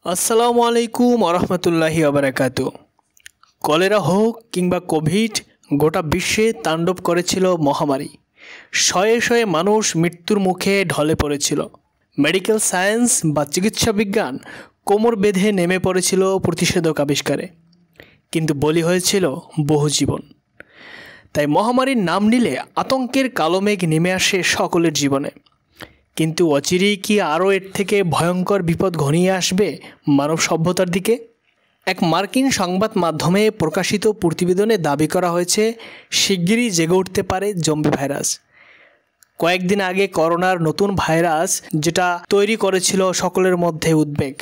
আসসালামু আলাইকুম আরহামতুল্লাহি আবরাকাতু। কলেরা হোক কিংবা কোভিড, গোটা বিশ্বে তাণ্ডব করেছিল মহামারী। শয়ে শয়ে মানুষ মৃত্যুর মুখে ঢলে পড়েছিল। মেডিকেল সায়েন্স বা চিকিৎসা বিজ্ঞান কোমর বেঁধে নেমে পড়েছিল প্রতিষেধক আবিষ্কারে, কিন্তু বলি হয়েছিল বহু জীবন। তাই মহামারীর নাম নিলে আতঙ্কের কালো মেঘ নেমে আসে সকলের জীবনে। কিন্তু অচিরেই কি আরও এর থেকে ভয়ঙ্কর বিপদ ঘনিয়ে আসবে মানব সভ্যতার দিকে? এক মার্কিন সংবাদ মাধ্যমে প্রকাশিত প্রতিবেদনে দাবি করা হয়েছে শিগগিরই জেগে উঠতে পারে জম্বি ভাইরাস। কয়েকদিন আগে করোনার নতুন ভাইরাস যেটা তৈরি করেছিল সকলের মধ্যে উদ্বেগ,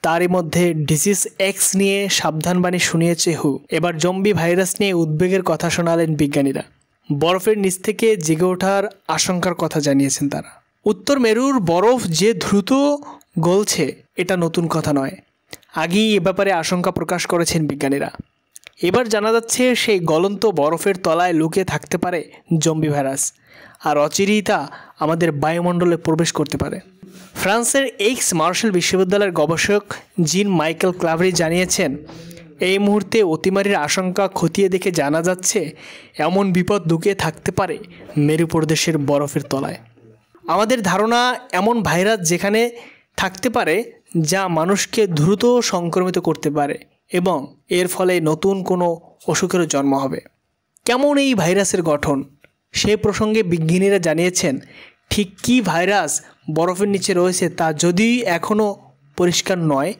তারই মধ্যে ডিজিজ এক্স নিয়ে সাবধানবাণী শুনিয়েছে হু। এবার জম্বি ভাইরাস নিয়ে উদ্বেগের কথা শোনালেন বিজ্ঞানীরা। বরফের নিচ থেকে জেগে ওঠার আশঙ্কার কথা জানিয়েছেন তারা। উত্তর মেরুর বরফ যে দ্রুত গলছে এটা নতুন কথা নয়, আগেই এ ব্যাপারে আশঙ্কা প্রকাশ করেছেন বিজ্ঞানীরা। এবার জানা যাচ্ছে সেই গলন্ত বরফের তলায় লুকিয়ে থাকতে পারে জম্বি ভাইরাস, আর অচিরেই তা আমাদের বায়ুমণ্ডলে প্রবেশ করতে পারে। ফ্রান্সের এইক্স মার্শাল বিশ্ববিদ্যালয়ের গবেষক জিন মাইকেল ক্লাভরি জানিয়েছেন, এই মুহূর্তে অতিমারির আশঙ্কা খতিয়ে দেখে জানা যাচ্ছে এমন বিপদ লুকিয়ে থাকতে পারে মেরু প্রদেশের বরফের তলায়। আমাদের ধারণা এমন ভাইরাস যেখানে থাকতে পারে যা মানুষকে দ্রুত সংক্রমিত করতে পারে এবং এর ফলে নতুন কোনো অসুখেরও জন্ম হবে। কেমন এই ভাইরাসের গঠন সে প্রসঙ্গে বিজ্ঞানীরা জানিয়েছেন, ঠিক কী ভাইরাস বরফের নিচে রয়েছে তা যদিও এখনও পরিষ্কার নয়,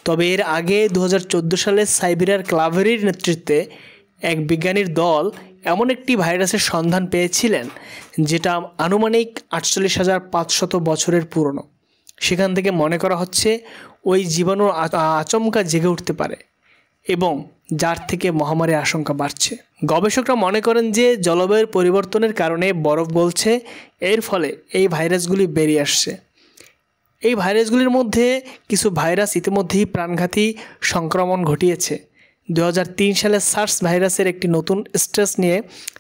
তবে এর আগে 2014 সালে সাইবেরিয়ার ক্লাভেরির নেতৃত্বে এক বিজ্ঞানীর দল এমন একটি ভাইরাসের সন্ধান পেয়েছিলেন যেটা আনুমানিক 48,500 বছরের পুরনো। সেখান থেকে মনে করা হচ্ছে ওই জীবাণু আচমকা জেগে উঠতে পারে এবং যার থেকে মহামারীর আশঙ্কা বাড়ছে। গবেষকরা মনে করেন যে জলবায়ুর পরিবর্তনের কারণে বরফ গলছে, এর ফলে এই ভাইরাসগুলি বেরিয়ে আসছে। এই ভাইরাসগুলির মধ্যে কিছু ভাইরাস ইতিমধ্যেই প্রাণঘাতী সংক্রমণ ঘটিয়েছে। 2003 সালে সার্স ভাইরাসের একটি নতুন স্ট্রেস নিয়ে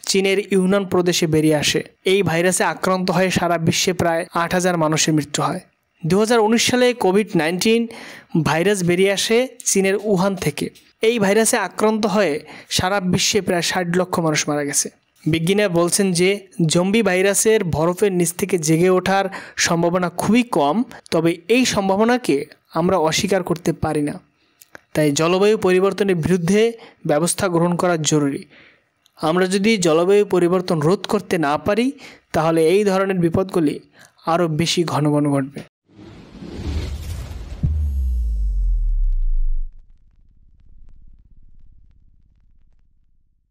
চীনের ইউনান প্রদেশে বেরিয়ে আসে। এই ভাইরাসে আক্রান্ত হয়ে সারা বিশ্বে প্রায় 8,000 মানুষের মৃত্যু হয়। 2019 সালে কোভিড-19 ভাইরাস বেরিয়ে আসে চীনের উহান থেকে। এই ভাইরাসে আক্রান্ত হয়ে সারা বিশ্বে প্রায় 60 লক্ষ মানুষ মারা গেছে। বিজ্ঞানীরা বলছেন যে জম্বি ভাইরাসের বরফের নিচ থেকে জেগে ওঠার সম্ভাবনা খুবই কম, তবে এই সম্ভাবনাকে আমরা অস্বীকার করতে পারি না। তাই জলবায়ু পরিবর্তনের বিরুদ্ধে ব্যবস্থা গ্রহণ করা জরুরি। আমরা যদি জলবায়ু পরিবর্তন রোধ করতে না পারি তাহলে এই ধরনের বিপদগুলি আরও বেশি ঘন ঘন ঘটবে।